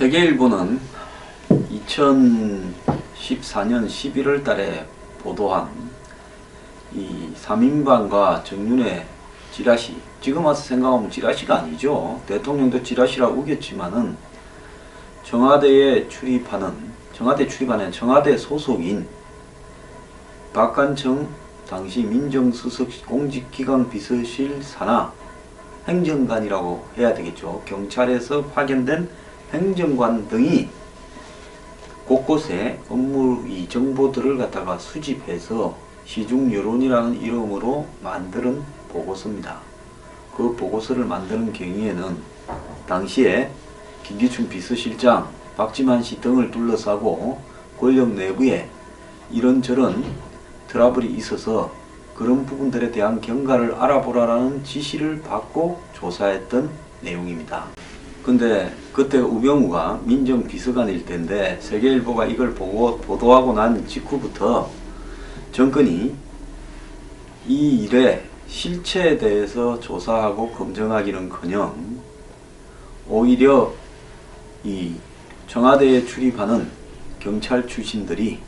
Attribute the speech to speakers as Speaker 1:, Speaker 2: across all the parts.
Speaker 1: 세계일보는 2014년 11월 달에 보도한 이 3인방과 정윤회 찌라시, 지금 와서 생각하면 찌라시가 아니죠. 대통령도 찌라시라고 우겼지만은 청와대 출입하는 청와대 소속인 박관청 당시 민정수석 공직기강 비서실 산하 행정관이라고 해야 되겠죠. 경찰에서 파견된 행정관 등이 곳곳에 업무 정보들을 갖다가 수집해서 시중여론이라는 이름으로 만드는 보고서입니다. 그 보고서를 만드는 경위에는 당시에 김기춘 비서실장, 박지만 씨 등을 둘러싸고 권력 내부에 이런저런 트러블이 있어서 그런 부분들에 대한 경과를 알아보라라는 지시를 받고 조사했던 내용입니다. 근데 그때 우병우가 민정비서관일 때인데 세계일보가 이걸 보도하고 난 직후부터 정권이 이 일의 실체에 대해서 조사하고 검증하기는커녕 오히려 이 청와대에 출입하는 경찰 출신들이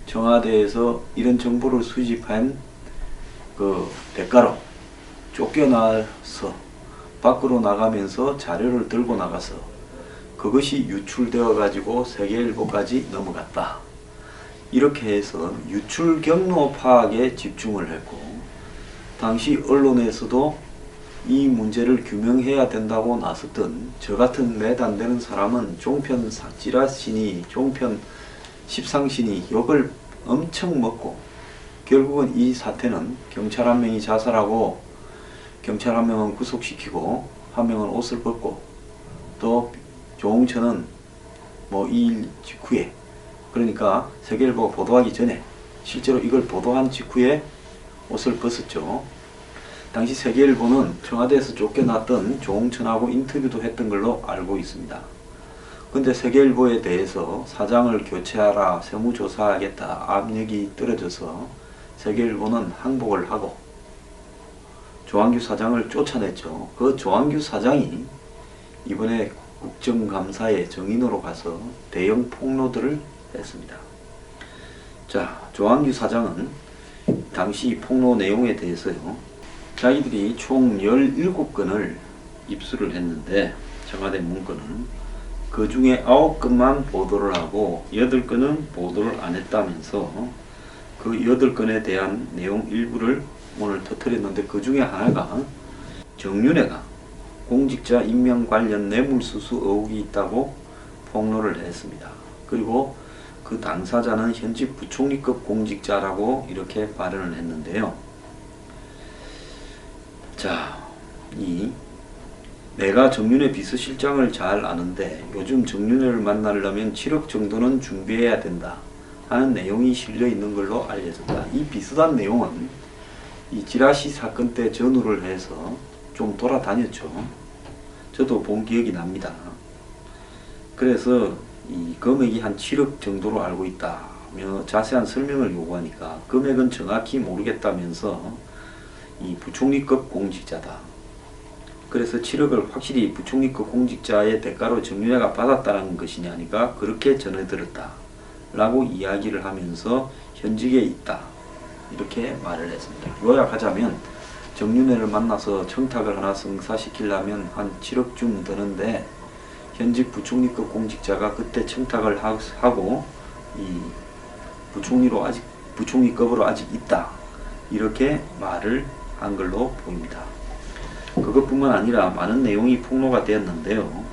Speaker 1: 청와대에서 이런 정보를 수집한 그 대가로 쫓겨나서 밖으로 나가면서 자료를 들고 나가서 그것이 유출되어 가지고 세계일보까지 넘어갔다. 이렇게 해서 유출 경로 파악에 집중을 했고, 당시 언론에서도 이 문제를 규명해야 된다고 나섰던 저 같은 몇 안 되는 사람은 종편 찌라시니, 종편 십상시니 욕을 엄청 먹고, 결국은 이 사태는 경찰 한 명이 자살하고 경찰 한 명은 구속시키고 한 명은 옷을 벗고, 또 조홍천은 뭐 이 일 직후에, 그러니까 세계일보가 보도하기 전에 실제로 이걸 보도한 직후에 옷을 벗었죠. 당시 세계일보는 청와대에서 쫓겨났던 조홍천하고 인터뷰도 했던 걸로 알고 있습니다. 근데 세계일보에 대해서 사장을 교체하라, 세무조사하겠다 압력이 떨어져서 세계일보는 항복을 하고 조항규 사장을 쫓아냈죠. 그 조항규 사장이 이번에 국정감사에 정인으로 가서 대형 폭로들을 했습니다. 자, 조항규 사장은 당시 폭로 내용에 대해서요, 자기들이 총 17건을 입수를 했는데 청와대 문건은 그 중에 9건만 보도를 하고 8건은 보도를 안 했다면서 그 8건에 대한 내용 일부를 오늘 터뜨렸는데, 그 중에 하나가 정윤회가 공직자 임명 관련 뇌물수수 의혹이 있다고 폭로를 했습니다. 그리고 그 당사자는 현직 부총리급 공직자라고 이렇게 발언을 했는데요. 자, 내가 정윤회 비서실장을 잘 아는데 요즘 정윤회를 만나려면 7억 정도는 준비해야 된다 하는 내용이 실려 있는 걸로 알려졌다. 이 비슷한 내용은 이 찌라시 사건 때 전후를 해서 좀 돌아다녔죠. 저도 본 기억이 납니다. 그래서 이 금액이 한 7억 정도로 알고 있다며 자세한 설명을 요구하니까 금액은 정확히 모르겠다면서 이 부총리급 공직자다. 그래서 7억을 확실히 부총리급 공직자의 대가로 정윤회가 받았다는 것이냐니까 그렇게 전해들었다 라고 이야기를 하면서 현직에 있다 이렇게 말을 했습니다. 요약하자면 정윤회를 만나서 청탁을 하나 성사시키려면 한 7억쯤 드는데 현직 부총리급 공직자가 그때 청탁을 하고 이 부총리급으로 아직 있다 이렇게 말을 한 걸로 보입니다. 그것뿐만 아니라 많은 내용이 폭로가 되었는데요.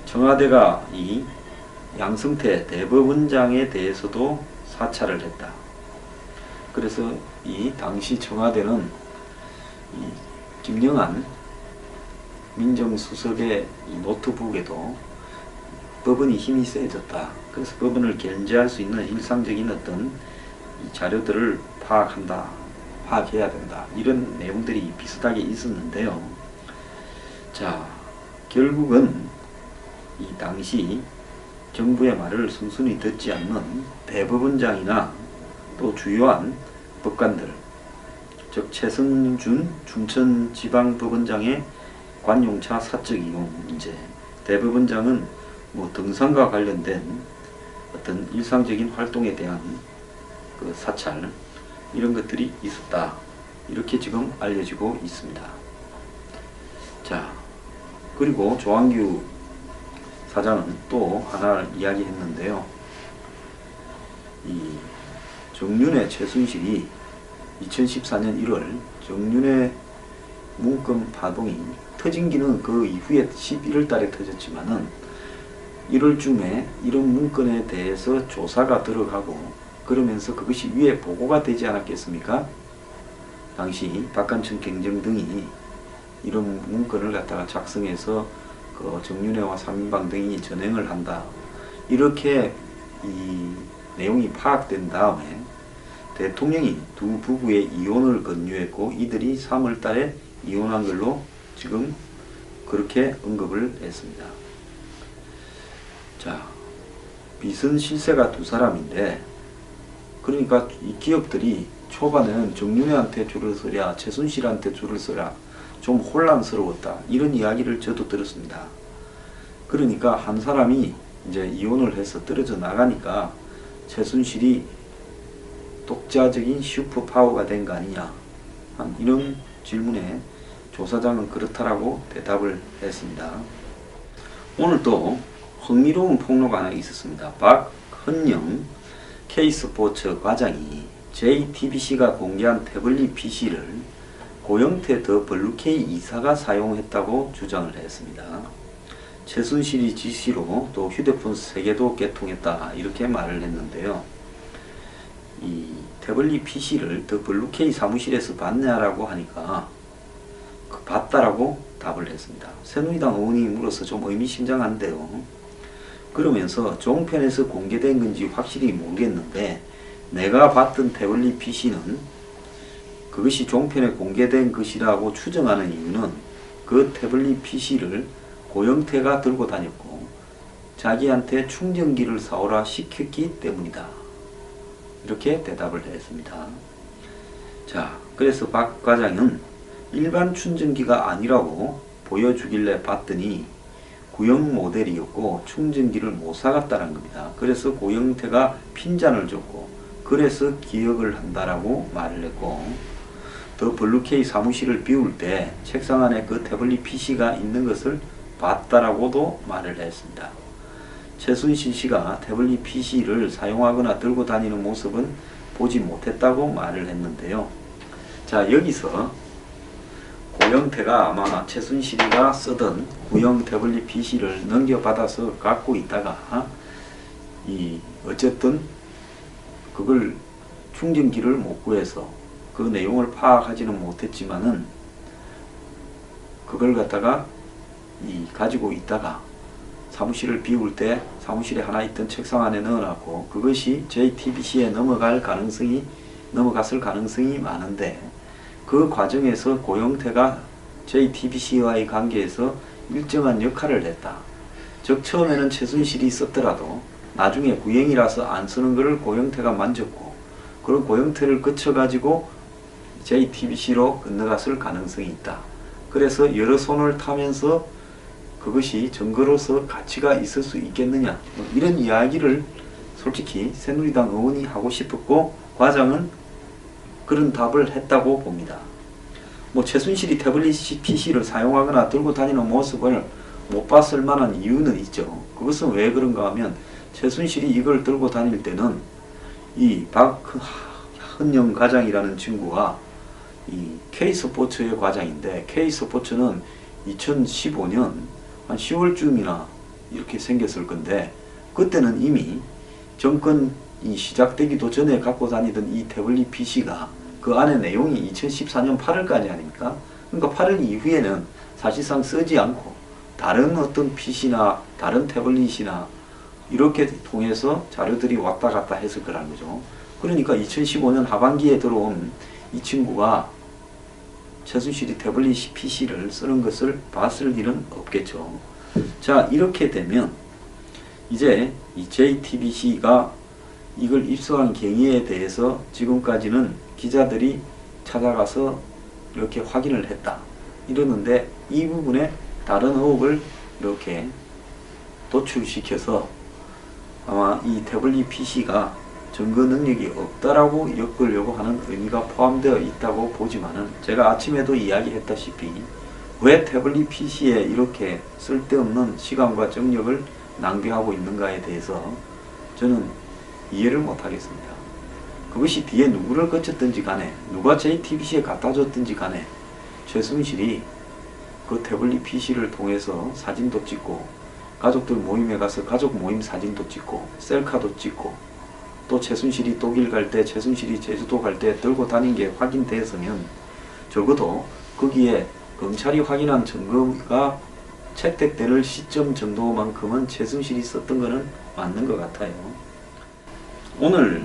Speaker 1: 청와대가 이 양승태 대법원장에 대해서도 사찰을 했다. 그래서 이 당시 청와대는 이 김영한 민정수석의 이 노트북에도 법원이 힘이 세졌다. 그래서 법원을 견제할 수 있는 일상적인 어떤 이 자료들을 파악해야 된다. 이런 내용들이 비슷하게 있었는데요. 자, 결국은 이 당시 정부의 말을 순순히 듣지 않는 대법원장이나 또 주요한 법관들, 즉 최승준 춘천지방법원장의 관용차 사적 이용 문제, 대법원장은 뭐 등산과 관련된 어떤 일상적인 활동에 대한 그 사찰 이런 것들이 있었다. 이렇게 지금 알려지고 있습니다. 자, 그리고 조항규 사장은 또 하나 이야기했는데요. 이 정윤회 최순실이 2014년 1월 정윤회 문건 파동이 터진기는 그 이후에 11월 달에 터졌지만은 1월쯤에 이런 문건에 대해서 조사가 들어가고 그러면서 그것이 위에 보고가 되지 않았겠습니까? 당시 박한천 경정 등이 이런 문건을 갖다가 작성해서 그 정윤회와 3인방 등이 전행을 한다. 이렇게 이 내용이 파악된 다음에 대통령이 두 부부의 이혼을 권유했고 이들이 3월 달에 이혼한 걸로 지금 그렇게 언급을 했습니다. 자, 빚은 실세가 두 사람인데 그러니까 이 기업들이 초반에는 정윤회한테 줄을 서랴 최순실한테 줄을 서랴 좀 혼란스러웠다 이런 이야기를 저도 들었습니다. 그러니까 한 사람이 이제 이혼을 해서 떨어져 나가니까 최순실이 독자적인 슈퍼파워가 된 거 아니냐 이런 질문에 조사장은 그렇다라고 대답을 했습니다. 오늘 또 흥미로운 폭로가 하나 있었습니다. 박헌영 K스포츠 과장이 JTBC가 공개한 태블릿 PC를 고영태 더 블루K 이사가 사용했다고 주장을 했습니다. 최순실이 지시로 또 휴대폰 3개도 개통했다 이렇게 말을 했는데요. 이 태블릿 PC를 더 블루K 사무실에서 봤냐라고 하니까 봤다라고 답을 했습니다. 새누리당 의원이 물어서 좀 의미심장한데요. 그러면서 종편에서 공개된 건지 확실히 모르겠는데 내가 봤던 태블릿 PC는 그것이 종편에 공개된 것이라고 추정하는 이유는 그 태블릿 PC를 고영태가 들고 다녔고 자기한테 충전기를 사오라 시켰기 때문이다. 이렇게 대답을 했습니다. 자, 그래서 박 과장은 일반 충전기가 아니라고 보여주길래 봤더니 구형 모델이었고 충전기를 못 사갔다는 겁니다. 그래서 고영태가 핀잔을 줬고 그래서 기억을 한다라고 말을 했고 더 블루K 사무실을 비울 때 책상 안에 그 태블릿 PC가 있는 것을 봤다라고도 말을 했습니다. 최순실 씨가 태블릿 PC를 사용하거나 들고 다니는 모습은 보지 못했다고 말을 했는데요. 자, 여기서 고영태가 아마 최순실이가 쓰던 구형 태블릿 PC를 넘겨받아서 갖고 있다가 어쨌든 그걸 충전기를 못 구해서 그 내용을 파악하지는 못했지만은 그걸 갖다가 가지고 있다가 사무실을 비울 때 사무실에 하나 있던 책상 안에 넣어놨고 그것이 JTBC에 넘어갔을 가능성이 많은데 그 과정에서 고영태가 JTBC와의 관계에서 일정한 역할을 했다. 즉 처음에는 최순실이 썼더라도 나중에 구형이라서 안 쓰는 것을 고영태가 만졌고 그런 고영태를 거쳐가지고 JTBC로 건너갔을 가능성이 있다. 그래서 여러 손을 타면서 그것이 증거로서 가치가 있을 수 있겠느냐 이런 이야기를 솔직히 새누리당 의원이 하고 싶었고 과장은 그런 답을 했다고 봅니다. 뭐 최순실이 태블릿 PC를 사용하거나 들고 다니는 모습을 못 봤을 만한 이유는 있죠. 그것은 왜 그런가 하면 최순실이 이걸 들고 다닐 때는 이 박헌영 과장이라는 친구가 이 K스포츠의 과장인데 K스포츠는 2015년 한 10월쯤이나 이렇게 생겼을 건데 그때는 이미 정권이 시작되기도 전에 갖고 다니던 이 태블릿 PC가 그 안에 내용이 2014년 8월까지 아닙니까? 그러니까 8월 이후에는 사실상 쓰지 않고 다른 어떤 PC나 다른 태블릿이나 이렇게 통해서 자료들이 왔다 갔다 했을 거라는 거죠. 그러니까 2015년 하반기에 들어온 이 친구가 최순실이 태블릿 PC를 쓰는 것을 봤을 일은 없겠죠. 자, 이렇게 되면 이제 이 JTBC가 이걸 입수한 경위에 대해서 지금까지는 기자들이 찾아가서 이렇게 확인을 했다 이러는데 이 부분에 다른 의혹을 이렇게 도출시켜서 아마 이 태블릿 PC가 증거 능력이 없다라고 엮으려고 하는 의미가 포함되어 있다고 보지만은, 제가 아침에도 이야기했다시피 왜 태블릿 PC에 이렇게 쓸데없는 시간과 정력을 낭비하고 있는가에 대해서 저는 이해를 못하겠습니다. 그것이 뒤에 누구를 거쳤든지 간에, 누가 JTBC에 갖다 줬든지 간에 최순실이 그 태블릿 PC를 통해서 사진도 찍고, 가족들 모임에 가서 가족 모임 사진도 찍고, 셀카도 찍고, 또 최순실이 독일 갈 때, 최순실이 제주도 갈 때 들고 다닌 게 확인되었으면 적어도 거기에 검찰이 확인한 증거가 채택될 시점 정도만큼은 최순실이 썼던 것은 맞는 것 같아요. 오늘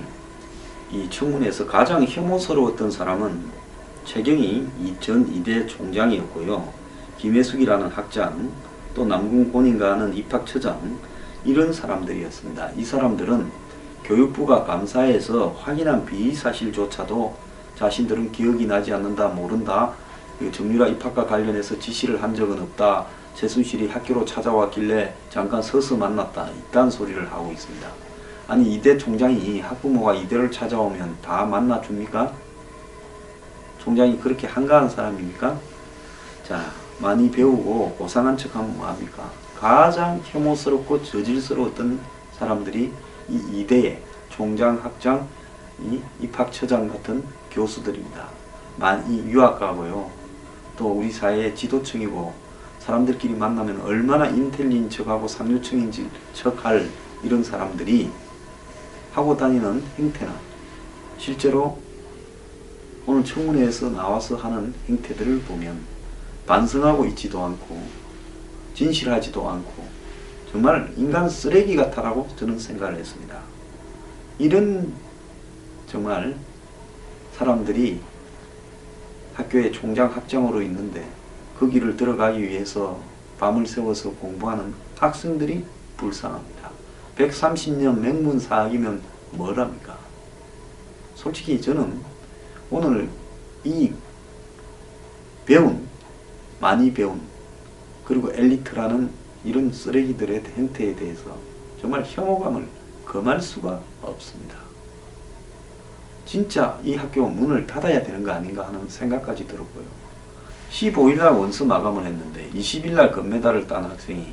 Speaker 1: 이 청문회에서 가장 혐오스러웠던 사람은 최경희 전 이대 총장이었고요. 김혜숙이라는 학장, 또 남궁 본인가 하는 입학처장, 이런 사람들이었습니다. 이 사람들은 교육부가 감사해서 확인한 비사실조차도 자신들은 기억이 나지 않는다, 모른다, 정유라 입학과 관련해서 지시를 한 적은 없다, 최순실이 학교로 찾아왔길래 잠깐 서서 만났다, 이딴 소리를 하고 있습니다. 아니, 이대 총장이 학부모가 이대를 찾아오면 다 만나줍니까? 총장이 그렇게 한가한 사람입니까? 자, 많이 배우고 고상한 척하면 뭐합니까? 가장 혐오스럽고 저질스러웠던 사람들이 이 이대의 총장, 학장, 이 입학처장 같은 교수들입니다. 이 유학가고요. 또 우리 사회의 지도층이고, 사람들끼리 만나면 얼마나 인텔리인 척하고 상류층인 척할 이런 사람들이 하고 다니는 행태나, 실제로 오늘 청문회에서 나와서 하는 행태들을 보면 반성하고 있지도 않고 진실하지도 않고 정말 인간 쓰레기 같다라고 저는 생각을 했습니다. 이런 정말 사람들이 학교의 총장, 학장으로 있는데 그 길을 들어가기 위해서 밤을 새워서 공부하는 학생들이 불쌍합니다. 130년 맹문사학이면 뭐랍니까? 솔직히 저는 오늘 이 많이 배운, 그리고 엘리트라는 이런 쓰레기들의 행태에 대해서 정말 혐오감을 금할 수가 없습니다. 진짜 이 학교 문을 닫아야 되는 거 아닌가 하는 생각까지 들었고요. 15일날 원서 마감을 했는데 20일날 금메달을 딴 학생이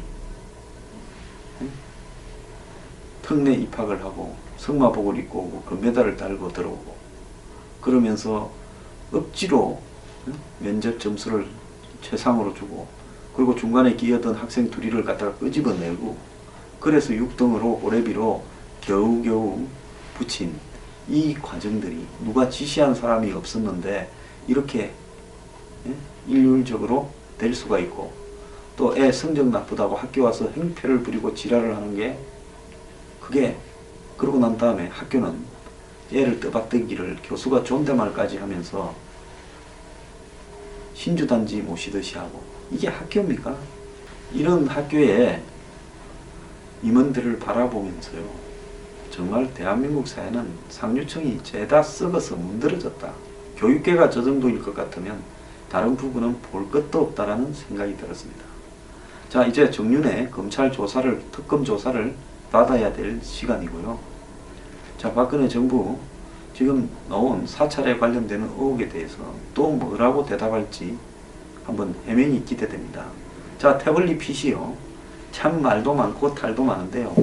Speaker 1: 특례 입학을 하고 승마복을 입고 오고 금메달을 달고 들어오고, 그러면서 억지로 면접 점수를 최상으로 주고, 그리고 중간에 끼어든 학생 둘이를 갖다가 끄집어내고, 그래서 6등으로 고래비로 겨우겨우 붙인 이 과정들이, 누가 지시한 사람이 없었는데 이렇게 일률적으로 될 수가 있고, 또 애 성적 나쁘다고 학교 와서 행패를 부리고 지랄을 하는 게, 그게 그러고 난 다음에 학교는 애를 떠받들기를 교수가 존댓말까지 하면서 신주단지 모시듯이 하고, 이게 학교입니까? 이런 학교에 임원들을 바라보면서요, 정말 대한민국 사회는 상류층이 죄다 썩어서 문드러졌다. 교육계가 저 정도일 것 같으면 다른 부분은 볼 것도 없다라는 생각이 들었습니다. 자, 이제 정윤의 검찰 조사를, 특검 조사를 받아야 될 시간이고요. 자, 박근혜 정부 지금 나온 사찰에 관련되는 의혹에 대해서 또 뭐라고 대답할지 한번 해명이 기대됩니다. 자, 태블릿 PC요. 참 말도 많고 탈도 많은데요.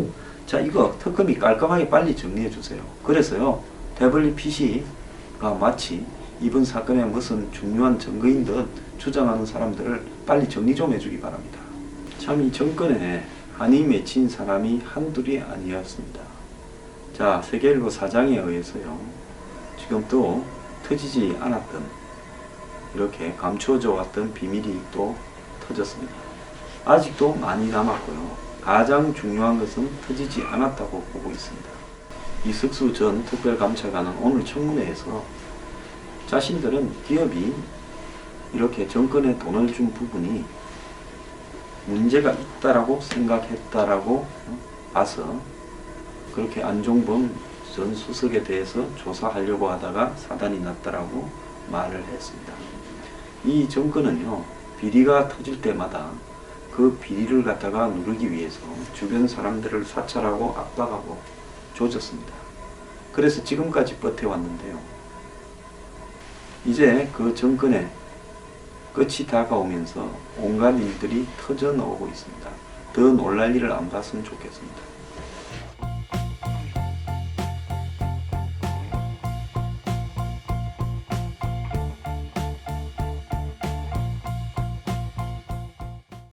Speaker 1: 자, 이거 특검이 깔끔하게 빨리 정리해 주세요. 그래서요, 태블릿 PC가 마치 이번 사건의 무슨 중요한 증거인 듯 주장하는 사람들을 빨리 정리 좀 해주기 바랍니다. 참 이 정권에 한이 맺힌 사람이 한둘이 아니었습니다. 자, 세계일보 사장에 의해서요, 지금 또 터지지 않았던, 이렇게 감추어져 왔던 비밀이 또 터졌습니다. 아직도 많이 남았고요. 가장 중요한 것은 터지지 않았다고 보고 있습니다. 이석수 전 특별감찰관은 오늘 청문회에서 자신들은 기업이 이렇게 정권에 돈을 준 부분이 문제가 있다라고 생각했다라고 봐서 그렇게 안종범 전 수석에 대해서 조사하려고 하다가 사단이 났다라고 말을 했습니다. 이 정권은요, 비리가 터질 때마다 그 그 비리를 갖다가 누르기 위해서 주변 사람들을 사찰하고 압박하고 조졌습니다. 그래서 지금까지 버텨왔는데요. 이제 그 정권의 끝이 다가오면서 온갖 일들이 터져 나오고 있습니다. 더 놀랄 일을 안 봤으면 좋겠습니다.